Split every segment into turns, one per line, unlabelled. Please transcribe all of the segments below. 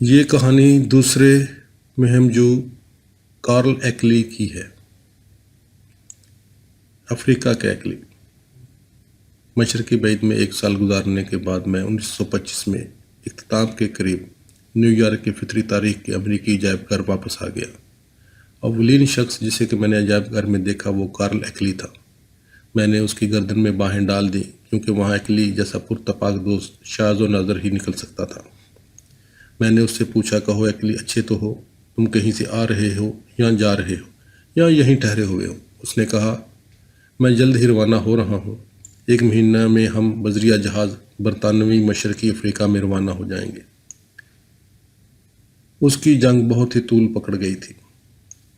یہ کہانی دوسرے مہم جو کارل ایکلی کی ہے۔ افریقہ کا ایکلی مشرقی بعید میں 1 سال گزارنے کے بعد میں 1925 میں اختتام کے قریب نیو یارک کی فطری تاریخ کے امریکی عجائب گھر واپس آ گیا۔ اولین شخص جسے کہ میں نے عجائب گھر میں دیکھا وہ کارل ایکلی تھا۔ میں نے اس کی گردن میں باہیں ڈال دی کیونکہ وہاں ایکلی جیسا پرتپاک دوست شاذ و نادر ہی نکل سکتا تھا۔ میں نے اس سے پوچھا، کہو ایکلی، اچھے تو ہو؟ تم کہیں سے آ رہے ہو یا جا رہے ہو یا یہیں ٹھہرے ہوئے ہو؟ اس نے کہا، میں جلد ہی روانہ ہو رہا ہوں۔ 1 مہینہ میں ہم بذریعہ جہاز برطانوی مشرقی افریقہ میں روانہ ہو جائیں گے۔ اس کی جنگ بہت ہی طول پکڑ گئی تھی،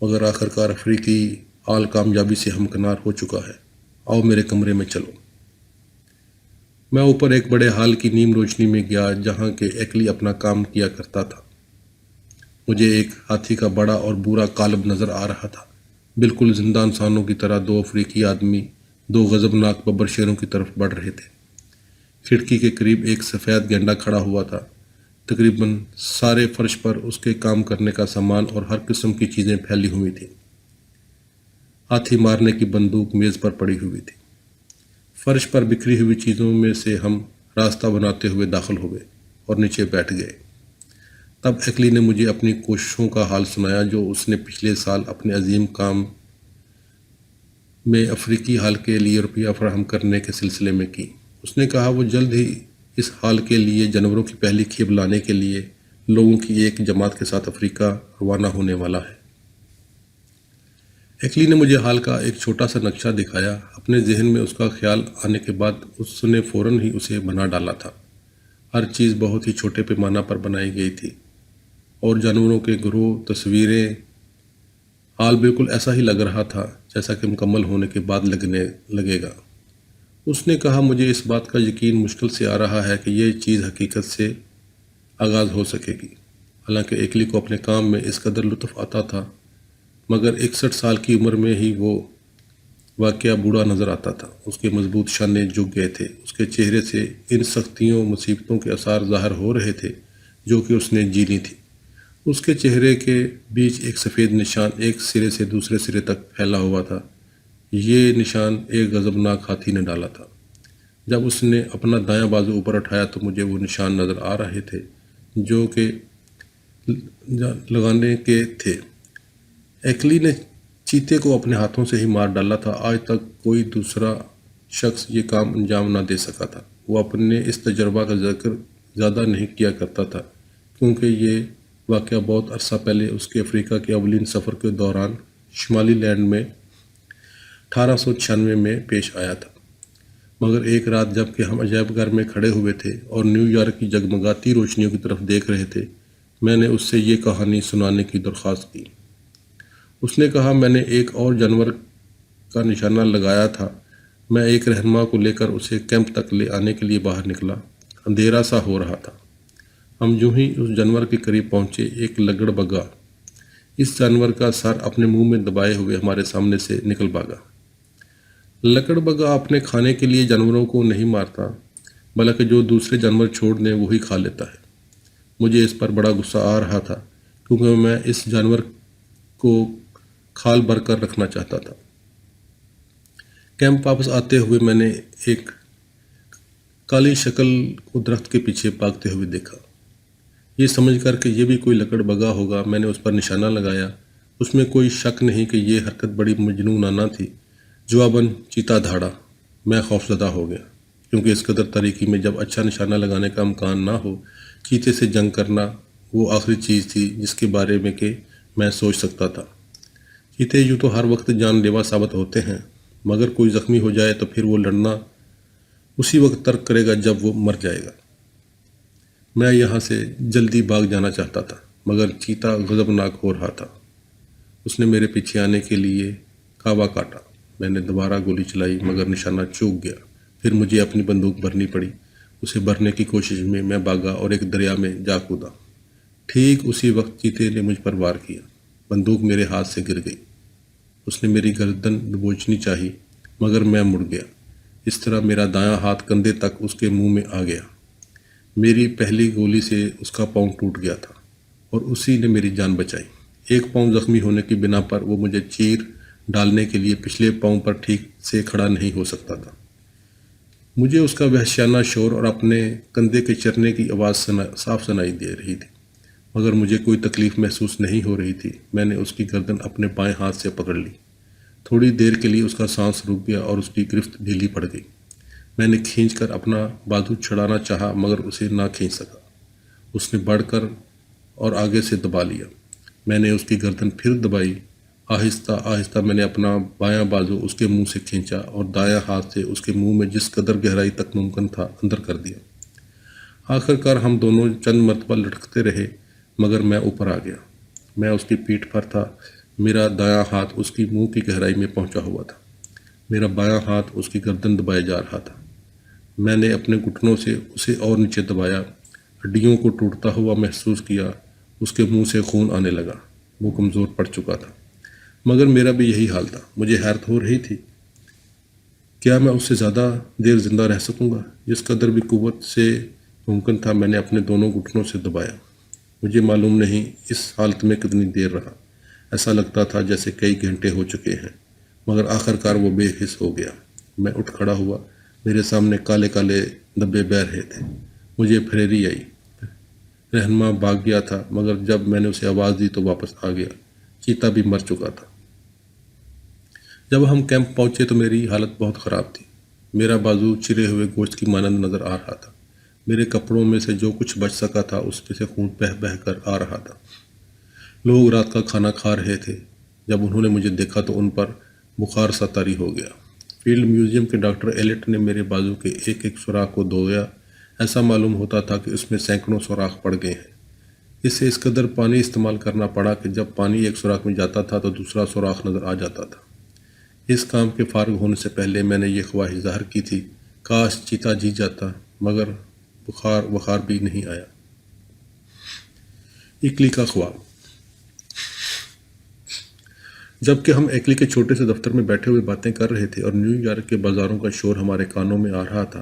مگر آخرکار افریقی حال کامیابی سے ہمکنار ہو چکا ہے۔ آؤ میرے کمرے میں چلو۔ میں اوپر ایک بڑے ہال کی نیم روشنی میں گیا جہاں کہ ایکلی اپنا کام کیا کرتا تھا۔ مجھے ایک ہاتھی کا بڑا اور بورا قالب نظر آ رہا تھا، بالکل زندہ انسانوں کی طرح 2 افریقی آدمی 2 غضبناک ببر شیروں کی طرف بڑھ رہے تھے۔ کھڑکی کے قریب ایک سفید گینڈا کھڑا ہوا تھا۔ تقریباً سارے فرش پر اس کے کام کرنے کا سامان اور ہر قسم کی چیزیں پھیلی ہوئی تھیں۔ ہاتھی مارنے کی بندوق میز پر پڑی ہوئی تھی۔ فرش پر بکھری ہوئی چیزوں میں سے ہم راستہ بناتے ہوئے داخل ہوئے اور نیچے بیٹھ گئے۔ تب ایکلی نے مجھے اپنی کوششوں کا حال سنایا جو اس نے پچھلے سال اپنے عظیم کام میں افریقی حال کے لیے روپیہ فراہم کرنے کے سلسلے میں کی۔ اس نے کہا وہ جلد ہی اس حال کے لیے جانوروں کی پہلی کھیپ لانے کے لیے لوگوں کی ایک جماعت کے ساتھ افریقہ روانہ ہونے والا ہے۔ ایکلی نے مجھے حال کا ایک چھوٹا سا نقشہ دکھایا۔ اپنے ذہن میں اس کا خیال آنے کے بعد اس نے فوراً ہی اسے بنا ڈالا تھا۔ ہر چیز بہت ہی چھوٹے پیمانہ پر بنائی گئی تھی اور جانوروں کے گروہ، تصویریں، حال بالکل ایسا ہی لگ رہا تھا جیسا کہ مکمل ہونے کے بعد لگنے لگے گا۔ اس نے کہا، مجھے اس بات کا یقین مشکل سے آ رہا ہے کہ یہ چیز حقیقت سے آغاز ہو سکے گی۔ حالانکہ ایکلی کو اپنے کام میں اس قدر لطف آتا تھا، مگر 61 سال کی عمر میں ہی وہ واقعہ بوڑھا نظر آتا تھا۔ اس کے مضبوط شانے جھک گئے تھے۔ اس کے چہرے سے ان سختیوں، مصیبتوں کے آثار ظاہر ہو رہے تھے جو کہ اس نے جی لی تھی۔ اس کے چہرے کے بیچ ایک سفید نشان ایک سرے سے دوسرے سرے تک پھیلا ہوا تھا۔ یہ نشان ایک غضبناک ہاتھی نے ڈالا تھا۔ جب اس نے اپنا دایاں بازو اوپر اٹھایا تو مجھے وہ نشان نظر آ رہے تھے جو کہ لگانے کے تھے۔ ایکلی نے چیتے کو اپنے ہاتھوں سے ہی مار ڈالا تھا۔ آج تک کوئی دوسرا شخص یہ کام انجام نہ دے سکا تھا۔ وہ اپنے اس تجربہ کا ذکر زیادہ نہیں کیا کرتا تھا کیونکہ یہ واقعہ بہت عرصہ پہلے اس کے افریقہ کے اولین سفر کے دوران شمالی لینڈ میں 1896 میں پیش آیا تھا۔ مگر ایک رات جب کہ ہم عجائب گھر میں کھڑے ہوئے تھے اور نیو یارک کی جگمگاتی روشنیوں کی طرف دیکھ رہے تھے، میں نے اس سے یہ کہانی سنانے کی درخواست کی۔ اس نے کہا، میں نے ایک اور جانور کا نشانہ لگایا تھا۔ میں ایک رہنما کو لے کر اسے کیمپ تک لے آنے کے لیے باہر نکلا۔ اندھیرا سا ہو رہا تھا۔ ہم جو ہی اس جانور کے قریب پہنچے، ایک لگڑ بگا اس جانور کا سر اپنے منہ میں دبائے ہوئے ہمارے سامنے سے نکل بھاگا۔ لکڑ بگا اپنے کھانے کے لیے جانوروں کو نہیں مارتا، بلکہ جو دوسرے جانور چھوڑ دیں وہی کھا لیتا ہے۔ مجھے اس پر بڑا غصہ آ رہا تھا کیونکہ میں اس جانور کو کھال بھر کر رکھنا چاہتا تھا۔ کیمپ واپس آتے ہوئے میں نے ایک کالی شکل کو درخت کے پیچھے بھاگتے ہوئے دیکھا۔ یہ سمجھ کر کہ یہ بھی کوئی لکڑ بگا ہوگا، میں نے اس پر نشانہ لگایا۔ اس میں کوئی شک نہیں کہ یہ حرکت بڑی مجنونانہ تھی۔ جواباً چیتا دھاڑا۔ میں خوفزدہ ہو گیا کیونکہ اس قدر تاریکی میں جب اچھا نشانہ لگانے کا امکان نہ ہو، چیتے سے جنگ کرنا وہ آخری چیز تھی جس کے بارے میں کہ میں سوچ سکتا تھا۔ چیتے یوں تو ہر وقت جان لیوا ثابت ہوتے ہیں، مگر کوئی زخمی ہو جائے تو پھر وہ لڑنا اسی وقت ترک کرے گا جب وہ مر جائے گا۔ میں یہاں سے جلدی بھاگ جانا چاہتا تھا، مگر چیتا غضبناک ہو رہا تھا۔ اس نے میرے پیچھے آنے کے لیے کعبہ کاٹا۔ میں نے دوبارہ گولی چلائی مگر نشانہ چوک گیا۔ پھر مجھے اپنی بندوق بھرنی پڑی۔ اسے بھرنے کی کوشش میں بھاگا اور ایک دریا میں جا کودا۔ ٹھیک اسی وقت چیتے نے مجھ پر وار کیا۔ بندوق میرے ہاتھ سے گر گئی۔ اس نے میری گردن دبوچنی چاہی مگر میں مڑ گیا۔ اس طرح میرا دایاں ہاتھ کندھے تک اس کے منہ میں آ گیا۔ میری پہلی گولی سے اس کا پاؤں ٹوٹ گیا تھا۔ اور اسی نے میری جان بچائی۔ ایک پاؤں زخمی ہونے کی بنا پر وہ مجھے چیر ڈالنے کے لیے پچھلے پاؤں پر ٹھیک سے کھڑا نہیں ہو سکتا تھا۔ مجھے اس کا وحشیانہ شور اور اپنے کندھے کے چرنے کی آواز صاف سنائی دے رہی تھی، مگر مجھے کوئی تکلیف محسوس نہیں ہو رہی تھی۔ میں نے اس کی گردن اپنے بائیں ہاتھ سے پکڑ لی۔ تھوڑی دیر کے لیے اس کا سانس رک گیا اور اس کی گرفت ڈھیلی پڑ گئی۔ میں نے کھینچ کر اپنا بازو چھڑانا چاہا مگر اسے نہ کھینچ سکا۔ اس نے بڑھ کر اور آگے سے دبا لیا۔ میں نے اس کی گردن پھر دبائی۔ آہستہ آہستہ میں نے اپنا بایاں بازو اس کے منہ سے کھینچا اور دایاں ہاتھ سے اس کے منہ میں جس قدر گہرائی تک ممکن تھا اندر کر دیا۔ آخر کار ہم دونوں چند مرتبہ لٹکتے رہے مگر میں اوپر آ گیا۔ میں اس کی پیٹھ پر تھا۔ میرا دایاں ہاتھ اس کی منہ کی گہرائی میں پہنچا ہوا تھا۔ میرا بایاں ہاتھ اس کی گردن دبائے جا رہا تھا۔ میں نے اپنے گھٹنوں سے اسے اور نیچے دبایا، ہڈیوں کو ٹوٹتا ہوا محسوس کیا۔ اس کے منہ سے خون آنے لگا۔ وہ کمزور پڑ چکا تھا، مگر میرا بھی یہی حال تھا۔ مجھے حیرت ہو رہی تھی، کیا میں اس سے زیادہ دیر زندہ رہ سکوں گا؟ جس قدر بھی قوت سے ممکن تھا میں نے اپنے دونوں گھٹنوں سے دبایا۔ مجھے معلوم نہیں اس حالت میں کتنی دیر رہا۔ ایسا لگتا تھا جیسے کئی گھنٹے ہو چکے ہیں، مگر آخر کار وہ بے حس ہو گیا۔ میں اٹھ کھڑا ہوا۔ میرے سامنے کالے کالے دھبے بہہ رہے تھے۔ مجھے پھریری آئی۔ رہنما بھاگ گیا تھا، مگر جب میں نے اسے آواز دی تو واپس آ گیا۔ چیتا بھی مر چکا تھا۔ جب ہم کیمپ پہنچے تو میری حالت بہت خراب تھی۔ میرا بازو چرے ہوئے گوشت کی مانند نظر آ رہا تھا۔ میرے کپڑوں میں سے جو کچھ بچ سکا تھا اس میں سے خون بہہ بہہ کر آ رہا تھا۔ لوگ رات کا کھانا کھا رہے تھے۔ جب انہوں نے مجھے دیکھا تو ان پر بخار سا طاری ہو گیا۔ فیلڈ میوزیم کے ڈاکٹر ایلٹ نے میرے بازو کے ایک ایک سوراخ کو دھویا۔ ایسا معلوم ہوتا تھا کہ اس میں سینکڑوں سوراخ پڑ گئے ہیں۔ اسے اس قدر پانی استعمال کرنا پڑا کہ جب پانی ایک سوراخ میں جاتا تھا تو دوسرا سوراخ نظر آ جاتا تھا۔ اس کام کے فارغ ہونے سے پہلے میں نے یہ خواہش ظاہر کی تھی، کاش چیتا جی جاتا، مگر بخار بھی نہیں آیا۔ اکلی کا خواب۔ جب کہ ہم ایکلی کے چھوٹے سے دفتر میں بیٹھے ہوئے باتیں کر رہے تھے اور نیو یارک کے بازاروں کا شور ہمارے کانوں میں آ رہا تھا،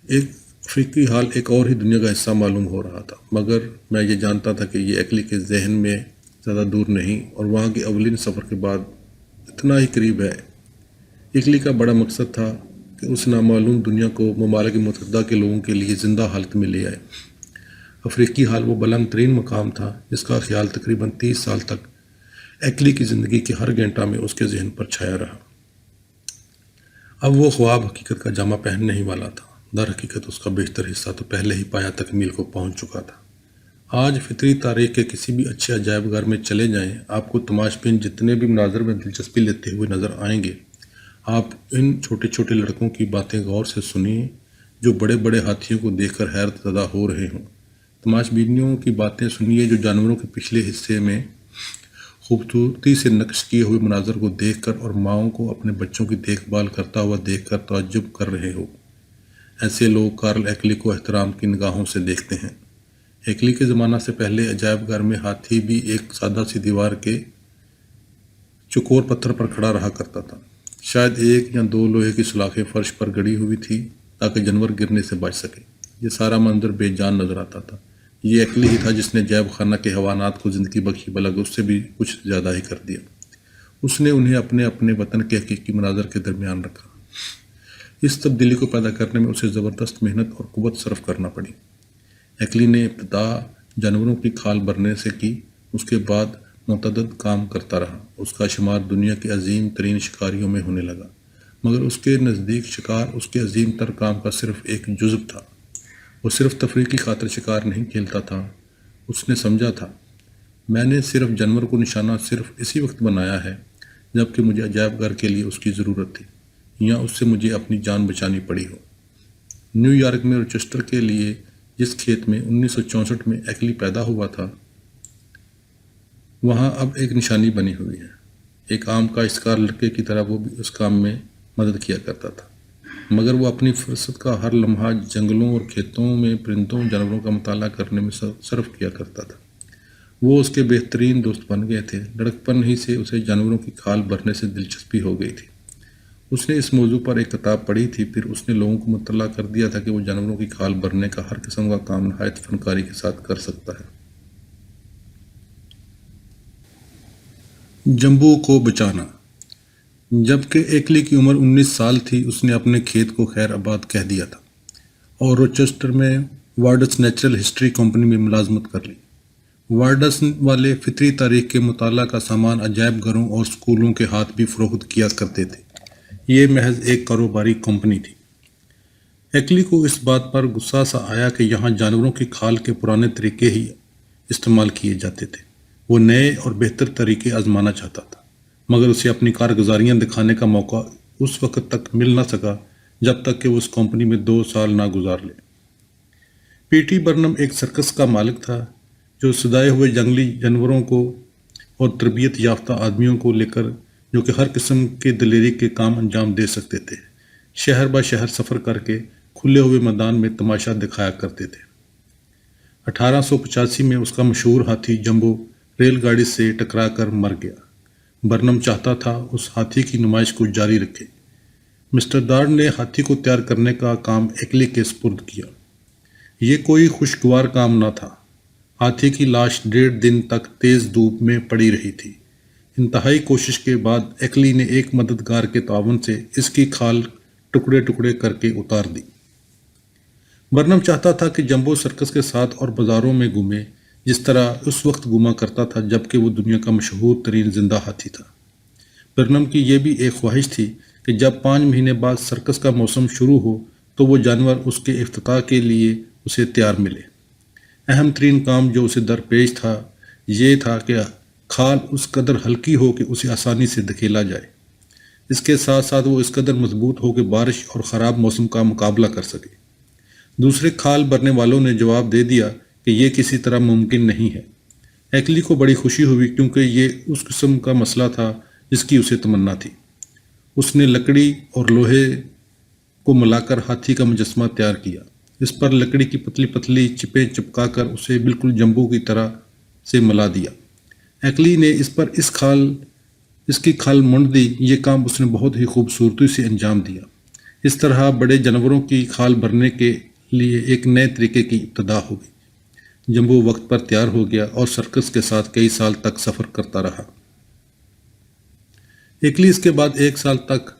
ایک افریقی حال ایک اور ہی دنیا کا حصہ معلوم ہو رہا تھا، مگر میں یہ جانتا تھا کہ یہ ایکلی کے ذہن میں زیادہ دور نہیں اور وہاں کے اولین سفر کے بعد اتنا ہی قریب ہے۔ اکلی کا بڑا مقصد تھا کہ اس نامعلوم دنیا کو ممالک متحدہ کے لوگوں کے لیے زندہ حالت میں لے آئے۔ افریقی حال وہ بلند ترین مقام تھا جس کا خیال تقریباً 30 سال تک ایکلی کی زندگی کے ہر گھنٹہ میں اس کے ذہن پر چھایا رہا۔ اب وہ خواب حقیقت کا جامہ پہننے ہی والا تھا۔ در حقیقت اس کا بیشتر حصہ تو پہلے ہی پایا تکمیل کو پہنچ چکا تھا۔ آج فطری تاریخ کے کسی بھی اچھے عجائب گھر میں چلے جائیں، آپ کو تماش بین جتنے بھی مناظر میں دلچسپی لیتے ہوئے نظر آئیں گے۔ آپ ان چھوٹے چھوٹے لڑکوں کی باتیں غور سے سنیے جو بڑے بڑے ہاتھیوں کو دیکھ کر حیرت زدہ ہو رہے ہوں۔ تماش بینیوں کی باتیں سنیے جو جانوروں کے پچھلے حصے میں خوبصورتی سے نقش کیے ہوئے مناظر کو دیکھ کر اور ماؤں کو اپنے بچوں کی دیکھ بھال کرتا ہوا دیکھ کر تعجب کر رہے ہو۔ ایسے لوگ کارل ایکلی کو احترام کی نگاہوں سے دیکھتے ہیں۔ ایکلی کے زمانہ سے پہلے عجائب گھر میں ہاتھی بھی ایک سادہ سی دیوار کے چوکور پتھر پر کھڑا رہا کرتا تھا۔ شاید 1 یا 2 لوہے کی سلاخیں فرش پر گڑی ہوئی تھی تاکہ جانور گرنے سے بچ سکے۔ یہ سارا منظر بے جان نظر آتا تھا۔ یہ ایکلی ہی تھا جس نے جیب خانہ کے حیوانات کو زندگی بخشی، بلکہ اس سے بھی کچھ زیادہ ہی کر دیا۔ اس نے انہیں اپنے وطن کے حقیقی مناظر کے درمیان رکھا۔ اس تبدیلی کو پیدا کرنے میں اسے زبردست محنت اور قوت صرف کرنا پڑی۔ ایکلی نے ابتدا جانوروں کی کھال بھرنے سے کی، اس کے بعد متعدد کام کرتا رہا۔ اس کا شمار دنیا کے عظیم ترین شکاریوں میں ہونے لگا، مگر اس کے نزدیک شکار اس کے عظیم تر کام کا صرف ایک جزو تھا۔ وہ صرف تفریح کی خاطر شکار نہیں کھیلتا تھا۔ اس نے سمجھا تھا، میں نے صرف جانور کو نشانہ صرف اسی وقت بنایا ہے جب کہ مجھے عجائب گھر کے لیے اس کی ضرورت تھی یا اس سے مجھے اپنی جان بچانی پڑی ہو۔ نیو یارک میں روچسٹر کے لیے جس کھیت میں 1964 میں ایکلی پیدا ہوا تھا، وہاں اب ایک نشانی بنی ہوئی ہے۔ ایک عام کاشتکار لڑکے کی طرح وہ بھی اس کام میں مدد کیا کرتا تھا، مگر وہ اپنی فرصت کا ہر لمحہ جنگلوں اور کھیتوں میں پرندوں جانوروں کا مطالعہ کرنے میں صرف کیا کرتا تھا۔ وہ اس کے بہترین دوست بن گئے تھے۔ لڑکپن ہی سے اسے جانوروں کی کھال بھرنے سے دلچسپی ہو گئی تھی۔ اس نے اس موضوع پر ایک کتاب پڑھی تھی، پھر اس نے لوگوں کو مطلع کر دیا تھا کہ وہ جانوروں کی کھال بھرنے کا ہر قسم کا کام نہایت فنکاری کے ساتھ کر سکتا ہے۔ جمبو کو بچانا۔ جبکہ ایکلی کی عمر 19 سال تھی، اس نے اپنے کھیت کو خیر آباد کہہ دیا تھا اور روچسٹر میں وارڈس نیچرل ہسٹری کمپنی میں ملازمت کر لی۔ وارڈس والے فطری تاریخ کے مطالعہ کا سامان عجائب گھروں اور اسکولوں کے ہاتھ بھی فروخت کیا کرتے تھے۔ یہ محض ایک کاروباری کمپنی تھی۔ ایکلی کو اس بات پر غصہ سا آیا کہ یہاں جانوروں کی کھال کے پرانے طریقے ہی استعمال کیے جاتے تھے۔ وہ نئے اور بہتر طریقے آزمانا چاہتا تھا، مگر اسے اپنی کارگزاریاں دکھانے کا موقع اس وقت تک مل نہ سکا جب تک کہ وہ اس کمپنی میں 2 سال نہ گزار لے۔ پی ٹی برنم ایک سرکس کا مالک تھا جو سدائے ہوئے جنگلی جانوروں کو اور تربیت یافتہ آدمیوں کو لے کر، جو کہ ہر قسم کے دلیری کے کام انجام دے سکتے تھے، شہر بہ شہر سفر کر کے کھلے ہوئے میدان میں تماشا دکھایا کرتے تھے۔ 1885 میں اس کا مشہور ہاتھی جمبو ریل گاڑی سے ٹکرا کر مر گیا۔ برنم چاہتا تھا اس ہاتھی کی نمائش کو جاری رکھے۔ مسٹر دارڈ نے ہاتھی کو تیار کرنے کا کام ایکلی کے سپرد کیا۔ یہ کوئی خوشگوار کام نہ تھا۔ ہاتھی کی لاش 1.5 دن تک تیز دھوپ میں پڑی رہی تھی۔ انتہائی کوشش کے بعد ایکلی نے ایک مددگار کے تعاون سے اس کی کھال ٹکڑے ٹکڑے کر کے اتار دی۔ برنم چاہتا تھا کہ جمبو سرکس کے ساتھ اور بازاروں میں گھومے جس طرح اس وقت گھوما کرتا تھا جبکہ وہ دنیا کا مشہور ترین زندہ ہاتھی تھا۔ برنم کی یہ بھی ایک خواہش تھی کہ جب 5 مہینے بعد سرکس کا موسم شروع ہو تو وہ جانور اس کے افتتاح کے لیے اسے تیار ملے۔ اہم ترین کام جو اسے درپیش تھا یہ تھا کہ کھال اس قدر ہلکی ہو کہ اسے آسانی سے دھکیلا جائے۔ اس کے ساتھ ساتھ وہ اس قدر مضبوط ہو کہ بارش اور خراب موسم کا مقابلہ کر سکے۔ دوسرے کھال بھرنے والوں نے جواب دے دیا کہ یہ کسی طرح ممکن نہیں ہے۔ ایکلی کو بڑی خوشی ہوئی کیونکہ یہ اس قسم کا مسئلہ تھا جس کی اسے تمنا تھی۔ اس نے لکڑی اور لوہے کو ملا کر ہاتھی کا مجسمہ تیار کیا۔ اس پر لکڑی کی پتلی پتلی چپیں چپکا کر اسے بالکل جمبو کی طرح سے ملا دیا۔ ایکلی نے اس کی کھال منڈ دی۔ یہ کام اس نے بہت ہی خوبصورتی سے انجام دیا۔ اس طرح بڑے جانوروں کی کھال بھرنے کے لیے ایک نئے طریقے کی ابتدا ہو گئی۔ جمبو وقت پر تیار ہو گیا اور سرکس کے ساتھ کئی سال تک سفر کرتا رہا۔ ایکلی اس کے بعد 1 سال تک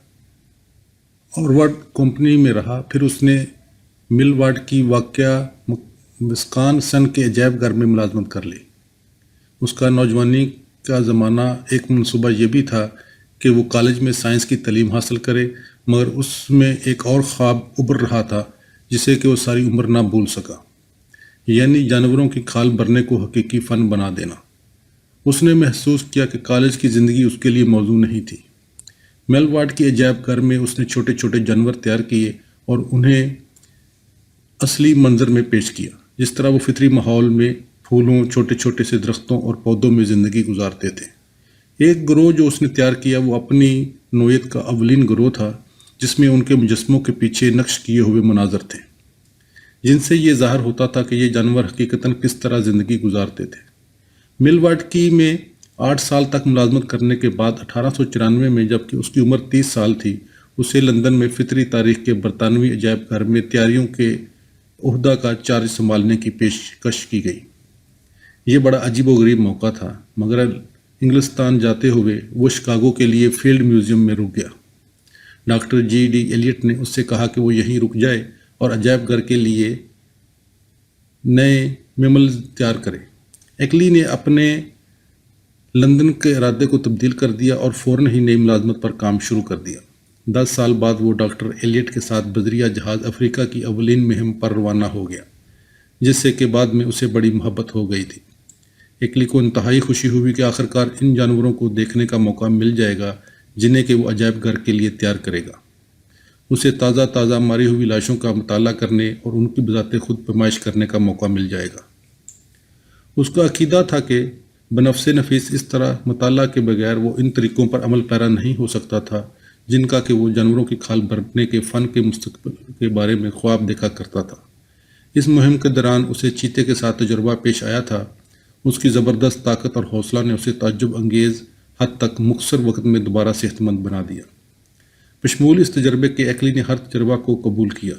اورورڈ کمپنی میں رہا، پھر اس نے مل وارڈ کی واقع وسکانسن کے عجائب گھر میں ملازمت کر لی۔ اس کا نوجوانی کا زمانہ ایک منصوبہ یہ بھی تھا کہ وہ کالج میں سائنس کی تعلیم حاصل کرے، مگر اس میں ایک اور خواب ابھر رہا تھا جسے کہ وہ ساری عمر نہ بھول سکا، یعنی جانوروں کی کھال بھرنے کو حقیقی فن بنا دینا۔ اس نے محسوس کیا کہ کالج کی زندگی اس کے لیے موزوں نہیں تھی۔ میل وارڈ کے عجائب گھر میں اس نے چھوٹے چھوٹے جانور تیار کیے اور انہیں اصلی منظر میں پیش کیا، جس طرح وہ فطری ماحول میں پھولوں، چھوٹے چھوٹے سے درختوں اور پودوں میں زندگی گزارتے تھے۔ ایک گروہ جو اس نے تیار کیا وہ اپنی نوعیت کا اولین گروہ تھا جس میں ان کے مجسموں کے پیچھے نقش کیے ہوئے مناظر تھے، جن سے یہ ظاہر ہوتا تھا کہ یہ جانور حقیقتاً کس طرح زندگی گزارتے تھے۔ مل وارڈ کی میں 8 سال تک ملازمت کرنے کے بعد 1894 میں جبکہ اس کی عمر 30 سال تھی، اسے لندن میں فطری تاریخ کے برطانوی عجائب گھر میں تیاریوں کے عہدہ کا چارج سنبھالنے کی پیشکش کی گئی۔ یہ بڑا عجیب و غریب موقع تھا، مگر انگلستان جاتے ہوئے وہ شکاگو کے لیے فیلڈ میوزیم میں رک گیا۔ ڈاکٹر جی ڈی ایلیٹ نے اس سے کہا کہ وہ یہیں رک جائے اور عجائب گھر کے لیے نئے میملز تیار کرے۔ ایکلی نے اپنے لندن کے ارادے کو تبدیل کر دیا اور فوراً ہی نئی ملازمت پر کام شروع کر دیا۔ 10 سال بعد وہ ڈاکٹر ایلیٹ کے ساتھ بذریعہ جہاز افریقہ کی اولین مہم پر روانہ ہو گیا، جس سے کہ بعد میں اسے بڑی محبت ہو گئی تھی۔ ایکلی کو انتہائی خوشی ہوئی کہ آخرکار ان جانوروں کو دیکھنے کا موقع مل جائے گا جنہیں کہ وہ عجائب گھر کے لیے تیار کرے گا۔ اسے تازہ ماری ہوئی لاشوں کا مطالعہ کرنے اور ان کی بذات خود پیمائش کرنے کا موقع مل جائے گا۔ اس کا عقیدہ تھا کہ بنفس نفیس اس طرح مطالعہ کے بغیر وہ ان طریقوں پر عمل پیرا نہیں ہو سکتا تھا جن کا کہ وہ جانوروں کی کھال بھرنے کے فن کے مستقبل کے بارے میں خواب دیکھا کرتا تھا۔ اس مہم کے دوران اسے چیتے کے ساتھ تجربہ پیش آیا تھا۔ اس کی زبردست طاقت اور حوصلہ نے اسے تعجب انگیز حد تک مختصر وقت میں دوبارہ صحت مند بنا دیا۔ بشمول اس تجربے کے ایکلی نے ہر تجربہ کو قبول کیا،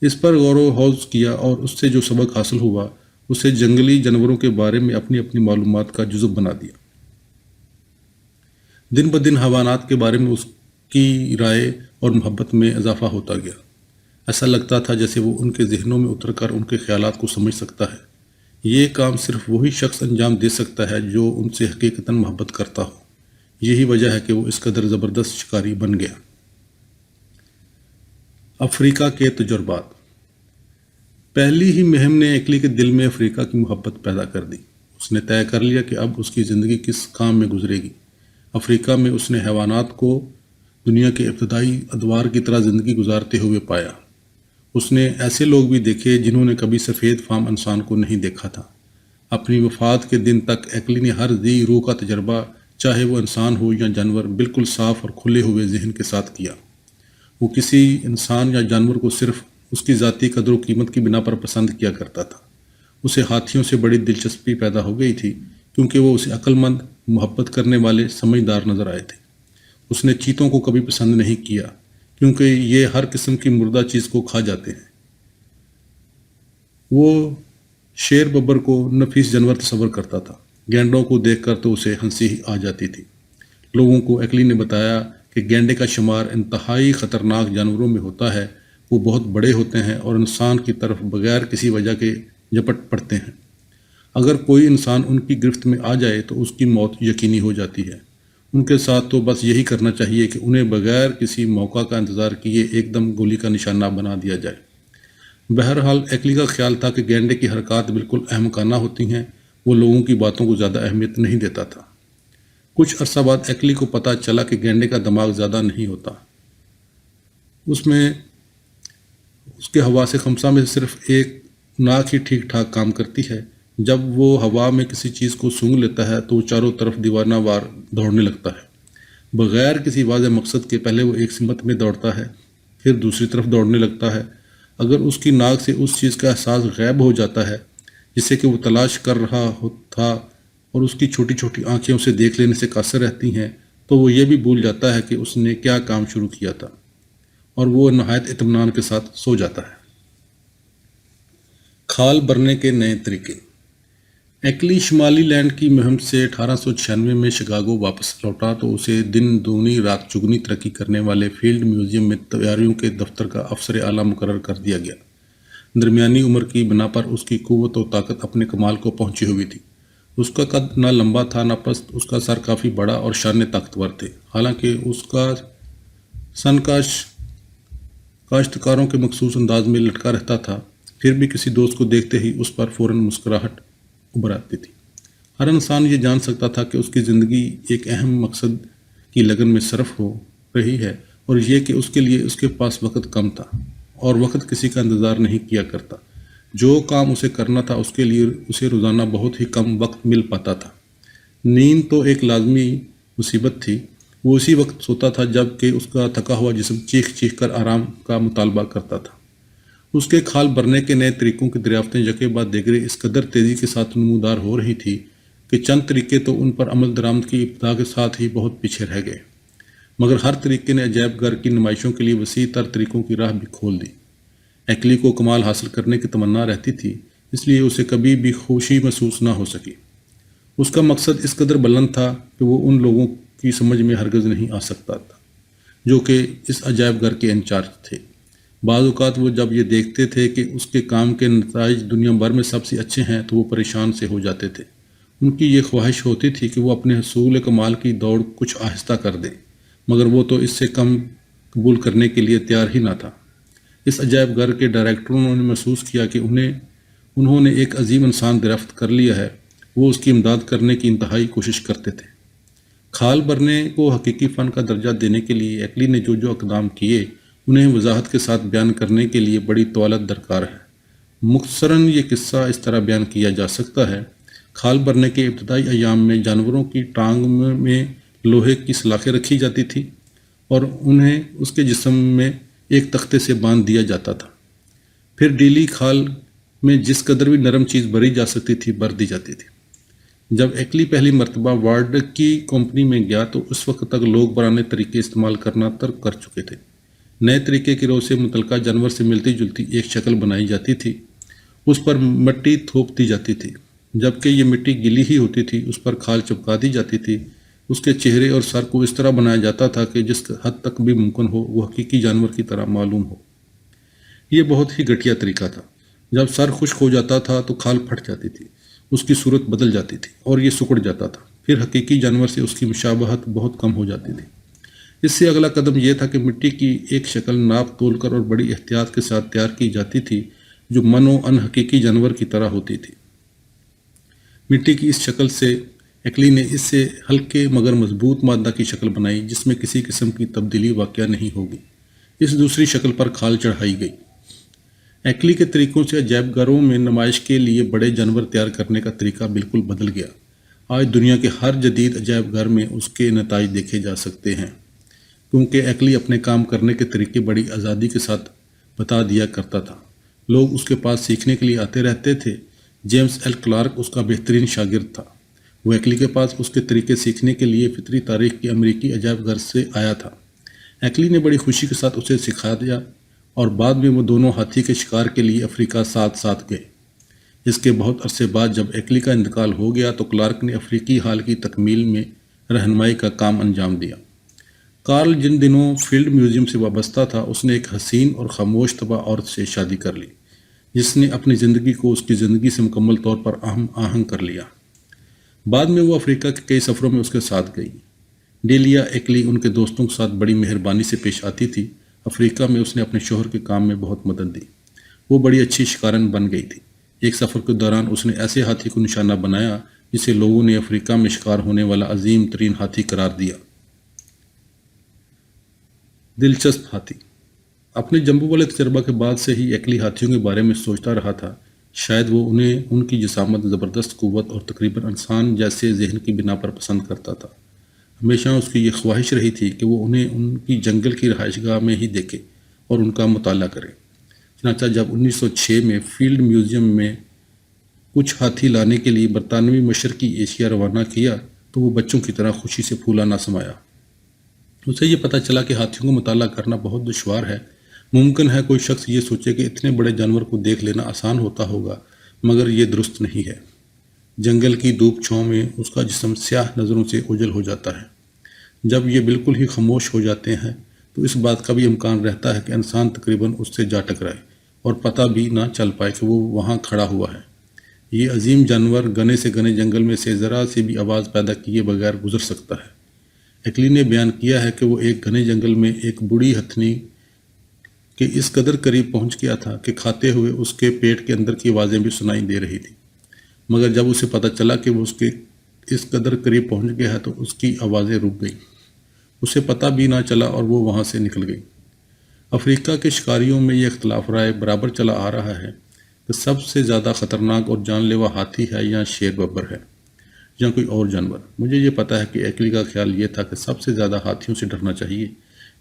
اس پر غور و خوض کیا اور اس سے جو سبق حاصل ہوا اسے جنگلی جانوروں کے بارے میں اپنی اپنی معلومات کا جزو بنا دیا۔ دن بدن حیوانات کے بارے میں اس کی رائے اور محبت میں اضافہ ہوتا گیا۔ ایسا لگتا تھا جیسے وہ ان کے ذہنوں میں اتر کر ان کے خیالات کو سمجھ سکتا ہے۔ یہ کام صرف وہی شخص انجام دے سکتا ہے جو ان سے حقیقتاً محبت کرتا ہو۔ یہی وجہ ہے کہ وہ اس قدر زبردست شکاری بن گیا۔ افریقہ کے تجربات۔ پہلی ہی مہم نے ایکلی کے دل میں افریقہ کی محبت پیدا کر دی۔ اس نے طے کر لیا کہ اب اس کی زندگی کس کام میں گزرے گی۔ افریقہ میں اس نے حیوانات کو دنیا کے ابتدائی ادوار کی طرح زندگی گزارتے ہوئے پایا۔ اس نے ایسے لوگ بھی دیکھے جنہوں نے کبھی سفید فام انسان کو نہیں دیکھا تھا۔ اپنی وفات کے دن تک ایکلی نے ہر ذی روح کا تجربہ، چاہے وہ انسان ہو یا جانور، بالکل صاف اور کھلے ہوئے ذہن کے ساتھ کیا۔ وہ کسی انسان یا جانور کو صرف اس کی ذاتی قدر و قیمت کی بنا پر پسند کیا کرتا تھا۔ اسے ہاتھیوں سے بڑی دلچسپی پیدا ہو گئی تھی کیونکہ وہ اسے عقل مند، محبت کرنے والے، سمجھدار نظر آئے تھے۔ اس نے چیتوں کو کبھی پسند نہیں کیا کیونکہ یہ ہر قسم کی مردہ چیز کو کھا جاتے ہیں۔ وہ شیر ببر کو نفیس جانور تصور کرتا تھا۔ گینڈوں کو دیکھ کر تو اسے ہنسی آ جاتی تھی۔ لوگوں کو ایکلی نے بتایا کہ گینڈے کا شمار انتہائی خطرناک جانوروں میں ہوتا ہے۔ وہ بہت بڑے ہوتے ہیں اور انسان کی طرف بغیر کسی وجہ کے جھپٹ پڑتے ہیں۔ اگر کوئی انسان ان کی گرفت میں آ جائے تو اس کی موت یقینی ہو جاتی ہے۔ ان کے ساتھ تو بس یہی کرنا چاہیے کہ انہیں بغیر کسی موقع کا انتظار کیے ایک دم گولی کا نشانہ بنا دیا جائے۔ بہرحال ایکلی کا خیال تھا کہ گینڈے کی حرکات بالکل احمقانہ ہوتی ہیں۔ وہ لوگوں کی باتوں کو زیادہ اہمیت نہیں دیتا تھا۔ کچھ عرصہ بعد ایکلی کو پتہ چلا کہ گینڈے کا دماغ زیادہ نہیں ہوتا۔ اس کے حواس خمسہ میں صرف ایک ناک ہی ٹھیک ٹھاک کام کرتی ہے۔ جب وہ ہوا میں کسی چیز کو سونگھ لیتا ہے تو وہ چاروں طرف دیوانہ وار دوڑنے لگتا ہے۔ بغیر کسی واضح مقصد کے پہلے وہ ایک سمت میں دوڑتا ہے، پھر دوسری طرف دوڑنے لگتا ہے۔ اگر اس کی ناک سے اس چیز کا احساس غائب ہو جاتا ہے جسے کہ وہ تلاش کر رہا تھا اور اس کی چھوٹی چھوٹی آنکھیں اسے دیکھ لینے سے قاصر رہتی ہیں، تو وہ یہ بھی بھول جاتا ہے کہ اس نے کیا کام شروع کیا تھا، اور وہ نہایت اطمینان کے ساتھ سو جاتا ہے۔ کھال بھرنے کے نئے طریقے۔ ایکلی شمالی لینڈ کی مہم سے 1896 میں شکاگو واپس لوٹا تو اسے دن دگنی رات چگنی ترقی کرنے والے فیلڈ میوزیم میں تیاریوں کے دفتر کا افسر اعلیٰ مقرر کر دیا گیا۔ درمیانی عمر کی بنا پر اس کی قوت و طاقت اپنے کمال کو پہنچی ہوئی تھی۔ اس کا قد نہ لمبا تھا نہ پست، اس کا سر کافی بڑا اور شانے طاقتور تھے۔ حالانکہ اس کا سن کاشتکاروں کے مخصوص انداز میں لٹکا رہتا تھا، پھر بھی کسی دوست کو دیکھتے ہی اس پر فوراً مسکراہٹ ابھر آتی تھی۔ ہر انسان یہ جان سکتا تھا کہ اس کی زندگی ایک اہم مقصد کی لگن میں صرف ہو رہی ہے، اور یہ کہ اس کے لیے اس کے پاس وقت کم تھا، اور وقت کسی کا انتظار نہیں کیا کرتا۔ جو کام اسے کرنا تھا اس کے لیے اسے روزانہ بہت ہی کم وقت مل پاتا تھا۔ نیند تو ایک لازمی مصیبت تھی۔ وہ اسی وقت سوتا تھا جب کہ اس کا تھکا ہوا جسم چیخ چیخ کر آرام کا مطالبہ کرتا تھا۔ اس کے کھال بھرنے کے نئے طریقوں کی دریافتیں یکے بعد دیگرے اس قدر تیزی کے ساتھ نمودار ہو رہی تھی کہ چند طریقے تو ان پر عمل درآمد کی ابتدا کے ساتھ ہی بہت پیچھے رہ گئے، مگر ہر طریقے نے عجائب گھر کی نمائشوں کے لیے وسیع تر طریقوں کی راہ بھی کھول دی۔ ایکلی کو کمال حاصل کرنے کی تمنا رہتی تھی، اس لیے اسے کبھی بھی خوشی محسوس نہ ہو سکی۔ اس کا مقصد اس قدر بلند تھا کہ وہ ان لوگوں کی سمجھ میں ہرگز نہیں آ سکتا تھا جو کہ اس عجائب گھر کے انچارج تھے۔ بعض اوقات وہ جب یہ دیکھتے تھے کہ اس کے کام کے نتائج دنیا بھر میں سب سے اچھے ہیں تو وہ پریشان سے ہو جاتے تھے۔ ان کی یہ خواہش ہوتی تھی کہ وہ اپنے حصول کمال کی دوڑ کچھ آہستہ کر دیں، مگر وہ تو اس سے کم قبول کرنے کے لیے تیار ہی نہ تھا۔ اس عجائب گھر کے ڈائریکٹروں نے محسوس کیا کہ انہوں نے ایک عظیم انسان دریافت کر لیا ہے۔ وہ اس کی امداد کرنے کی انتہائی کوشش کرتے تھے۔ کھال بھرنے کو حقیقی فن کا درجہ دینے کے لیے ایکلی نے جو اقدام کیے انہیں وضاحت کے ساتھ بیان کرنے کے لیے بڑی طوالت درکار ہے۔ مختصراً یہ قصہ اس طرح بیان کیا جا سکتا ہے۔ کھال بھرنے کے ابتدائی ایام میں جانوروں کی ٹانگ میں لوہے کی سلاخیں رکھی جاتی تھی اور انہیں اس کے جسم میں ایک تختے سے باندھ دیا جاتا تھا۔ پھر ڈیلی کھال میں جس قدر بھی نرم چیز بھری جا سکتی تھی بھر دی جاتی تھی۔ جب ایکلی پہلی مرتبہ وارڈ کی کمپنی میں گیا تو اس وقت تک لوگ پرانے طریقے استعمال کرنا ترک کر چکے تھے۔ نئے طریقے کی روح سے متعلقہ جانور سے ملتی جلتی ایک شکل بنائی جاتی تھی، اس پر مٹی تھوپ دی جاتی تھی، جبکہ یہ مٹی گیلی ہی ہوتی تھی، اس پر کھال چپکا دی جاتی تھی۔ اس کے چہرے اور سر کو اس طرح بنایا جاتا تھا کہ جس حد تک بھی ممکن ہو وہ حقیقی جانور کی طرح معلوم ہو۔ یہ بہت ہی گھٹیا طریقہ تھا۔ جب سر خشک ہو جاتا تھا تو کھال پھٹ جاتی تھی، اس کی صورت بدل جاتی تھی اور یہ سکڑ جاتا تھا، پھر حقیقی جانور سے اس کی مشابہت بہت کم ہو جاتی تھی۔ اس سے اگلا قدم یہ تھا کہ مٹی کی ایک شکل ناپ تول کر اور بڑی احتیاط کے ساتھ تیار کی جاتی تھی جو من و ان حقیقی جانور کی طرح ہوتی تھی۔ مٹی کی اس شکل سے ایکلی نے اس سے ہلکے مگر مضبوط مادہ کی شکل بنائی جس میں کسی قسم کی تبدیلی واقع نہیں ہوگی۔ اس دوسری شکل پر کھال چڑھائی گئی۔ ایکلی کے طریقوں سے عجائب گھروں میں نمائش کے لیے بڑے جانور تیار کرنے کا طریقہ بالکل بدل گیا۔ آج دنیا کے ہر جدید عجائب گھر میں اس کے نتائج دیکھے جا سکتے ہیں، کیونکہ ایکلی اپنے کام کرنے کے طریقے بڑی آزادی کے ساتھ بتا دیا کرتا تھا۔ لوگ اس کے پاس سیکھنے کے لیے آتے رہتے تھے۔ جیمز ایل کلارک اس کا بہترین شاگرد تھا۔ وہ ایکلی کے پاس اس کے طریقے سیکھنے کے لیے فطری تاریخ کی امریکی عجائب گھر سے آیا تھا۔ ایکلی نے بڑی خوشی کے ساتھ اسے سکھا دیا اور بعد میں وہ دونوں ہاتھی کے شکار کے لیے افریقہ ساتھ ساتھ گئے۔ اس کے بہت عرصے بعد جب ایکلی کا انتقال ہو گیا تو کلارک نے افریقی حال کی تکمیل میں رہنمائی کا کام انجام دیا۔ کارل جن دنوں فیلڈ میوزیم سے وابستہ تھا اس نے ایک حسین اور خاموش طبع عورت سے شادی کر لی جس نے اپنی زندگی کو اس کی زندگی سے مکمل طور پر ہم آہنگ کر لیا۔ بعد میں وہ افریقہ کے کئی سفروں میں اس کے ساتھ گئی۔ ڈیلیا ایکلی ان کے دوستوں کے ساتھ بڑی مہربانی سے پیش آتی تھی۔ افریقہ میں اس نے اپنے شوہر کے کام میں بہت مدد دی۔ وہ بڑی اچھی شکارن بن گئی تھی۔ ایک سفر کے دوران اس نے ایسے ہاتھی کو نشانہ بنایا جسے لوگوں نے افریقہ میں شکار ہونے والا عظیم ترین ہاتھی قرار دیا۔ دلچسپ ہاتھی۔ اپنے جمبو والے تجربہ کے بعد سے ہی ایکلی ہاتھیوں کے بارے میں سوچتا رہا تھا۔ شاید وہ انہیں ان کی جسامت، زبردست قوت اور تقریباً انسان جیسے ذہن کی بنا پر پسند کرتا تھا۔ ہمیشہ اس کی یہ خواہش رہی تھی کہ وہ انہیں ان کی جنگل کی رہائش گاہ میں ہی دیکھے اور ان کا مطالعہ کرے۔ چنانچہ جب 1906 میں فیلڈ میوزیم میں کچھ ہاتھی لانے کے لیے برطانوی مشرقی ایشیا روانہ کیا تو وہ بچوں کی طرح خوشی سے پھولا نہ سمایا۔ اسے یہ پتہ چلا کہ ہاتھیوں کا مطالعہ کرنا بہت دشوار ہے۔ ممکن ہے کوئی شخص یہ سوچے کہ اتنے بڑے جانور کو دیکھ لینا آسان ہوتا ہوگا، مگر یہ درست نہیں ہے۔ جنگل کی دھوپ چھاؤں میں اس کا جسم سیاہ نظروں سے اوجھل ہو جاتا ہے۔ جب یہ بالکل ہی خاموش ہو جاتے ہیں تو اس بات کا بھی امکان رہتا ہے کہ انسان تقریباً اس سے جا ٹکرائے اور پتہ بھی نہ چل پائے کہ وہ وہاں کھڑا ہوا ہے۔ یہ عظیم جانور گنے سے گنے جنگل میں سے ذرا سی بھی آواز پیدا کیے بغیر گزر سکتا ہے۔ ایکلی نے بیان کیا ہے کہ وہ ایک گھنے جنگل میں ایک بوڑھی ہتھنی کے اس قدر قریب پہنچ گیا تھا کہ کھاتے ہوئے اس کے پیٹ کے اندر کی آوازیں بھی سنائی دے رہی تھی، مگر جب اسے پتہ چلا کہ وہ اس کے اس قدر قریب پہنچ گیا ہے تو اس کی آوازیں رک گئیں۔ اسے پتہ بھی نہ چلا اور وہ وہاں سے نکل گئی۔ افریقہ کے شکاریوں میں یہ اختلاف رائے برابر چلا آ رہا ہے کہ سب سے زیادہ خطرناک اور جان لیوا ہاتھی ہے یا شیر ببر ہے یا کوئی اور جانور۔ مجھے یہ پتہ ہے کہ ایکلی کا خیال یہ تھا کہ سب سے زیادہ ہاتھیوں سے ڈرنا چاہیے۔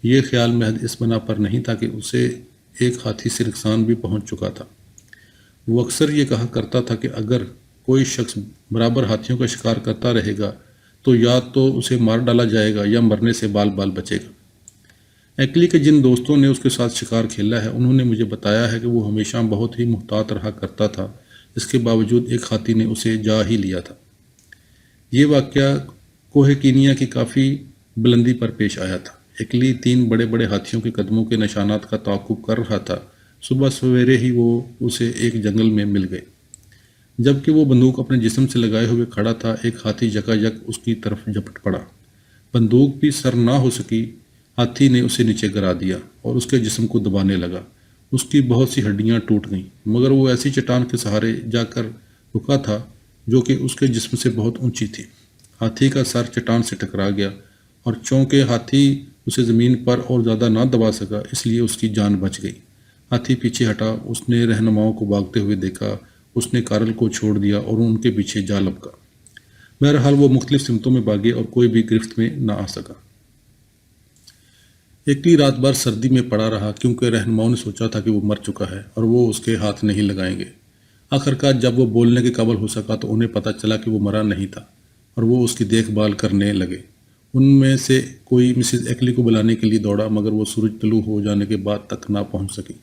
یہ خیال محض اس بنا پر نہیں تھا کہ اسے ایک ہاتھی سے نقصان بھی پہنچ چکا تھا۔ وہ اکثر یہ کہا کرتا تھا کہ اگر کوئی شخص برابر ہاتھیوں کا شکار کرتا رہے گا تو یا تو اسے مار ڈالا جائے گا یا مرنے سے بال بال بچے گا۔ ایکلی کے جن دوستوں نے اس کے ساتھ شکار کھیلا ہے انہوں نے مجھے بتایا ہے کہ وہ ہمیشہ بہت ہی محتاط رہا کرتا تھا، اس کے باوجود ایک ہاتھی نے اسے جا ہی لیا تھا۔ یہ واقعہ کوہ کینیا کی کافی بلندی پر پیش آیا تھا۔ ایکلی 3 بڑے بڑے ہاتھیوں کے قدموں کے نشانات کا تعاقب کر رہا تھا۔ صبح سویرے ہی وہ اسے ایک جنگل میں مل گئے۔ جبکہ وہ بندوق اپنے جسم سے لگائے ہوئے کھڑا تھا، ایک ہاتھی یکایک اس کی طرف جھپٹ پڑا۔ بندوق بھی سر نہ ہو سکی، ہاتھی نے اسے نیچے گرا دیا اور اس کے جسم کو دبانے لگا۔ اس کی بہت سی ہڈیاں ٹوٹ گئیں، مگر وہ ایسی چٹان کے سہارے جا کر رکا تھا جو کہ اس کے جسم سے بہت اونچی تھی۔ ہاتھی کا سر چٹان سے ٹکرا گیا اور چونکہ ہاتھی اسے زمین پر اور زیادہ نہ دبا سکا اس لیے اس کی جان بچ گئی۔ ہاتھی پیچھے ہٹا، اس نے رہنماؤں کو بھاگتے ہوئے دیکھا، اس نے کارل کو چھوڑ دیا اور ان کے پیچھے جا لپکا۔ بہرحال وہ مختلف سمتوں میں بھاگے اور کوئی بھی گرفت میں نہ آ سکا۔ ایکلی رات بھر سردی میں پڑا رہا کیونکہ رہنماؤں نے سوچا تھا کہ وہ مر چکا ہے اور وہ اس کے ہاتھ نہیں لگائیں گے۔ آخرکار جب وہ بولنے کے قابل ہو سکا تو انہیں پتہ چلا کہ وہ مرا نہیں تھا اور وہ اس کی دیکھ بھال کرنے لگے۔ ان میں سے کوئی مسز ایکلی کو بلانے کے لیے دوڑا مگر وہ سورج طلوع ہو جانے کے بعد تک نہ پہنچ سکی۔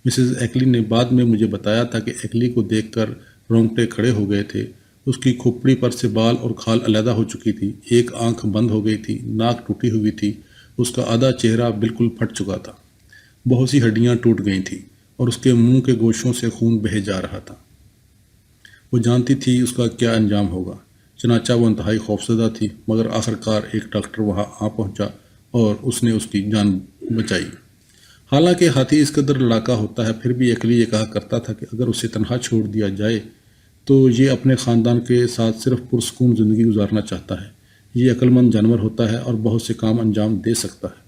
مسز ایکلی نے بعد میں مجھے بتایا تھا کہ ایکلی کو دیکھ کر رونگٹے کھڑے ہو گئے تھے۔ اس کی کھوپڑی پر سے بال اور کھال علیحدہ ہو چکی تھی، ایک آنکھ بند ہو گئی تھی، ناک ٹوٹی ہوئی تھی، اس کا آدھا چہرہ بالکل پھٹ چکا تھا، بہت سی ہڈیاں ٹوٹ گئی تھیں اور اس کے منہ کے گوشوں سے خون بہہ جا رہا تھا۔ وہ جانتی تھی اس کا کیا انجام ہوگا، چنانچہ وہ انتہائی خوفزدہ تھی، مگر آخرکار ایک ڈاکٹر وہاں آ پہنچا اور اس نے اس کی جان بچائی۔ حالانکہ ہاتھی اس قدر لڑاکا ہوتا ہے، پھر بھی ایکلی یہ کہا کرتا تھا کہ اگر اسے تنہا چھوڑ دیا جائے تو یہ اپنے خاندان کے ساتھ صرف پرسکون زندگی گزارنا چاہتا ہے۔ یہ عقل مند جانور ہوتا ہے اور بہت سے کام انجام دے سکتا ہے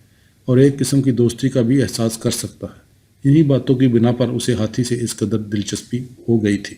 اور ایک قسم کی دوستی کا بھی احساس کر سکتا ہے۔ انہی باتوں کی بنا پر اسے ہاتھی سے اس قدر دلچسپی ہو گئی تھی۔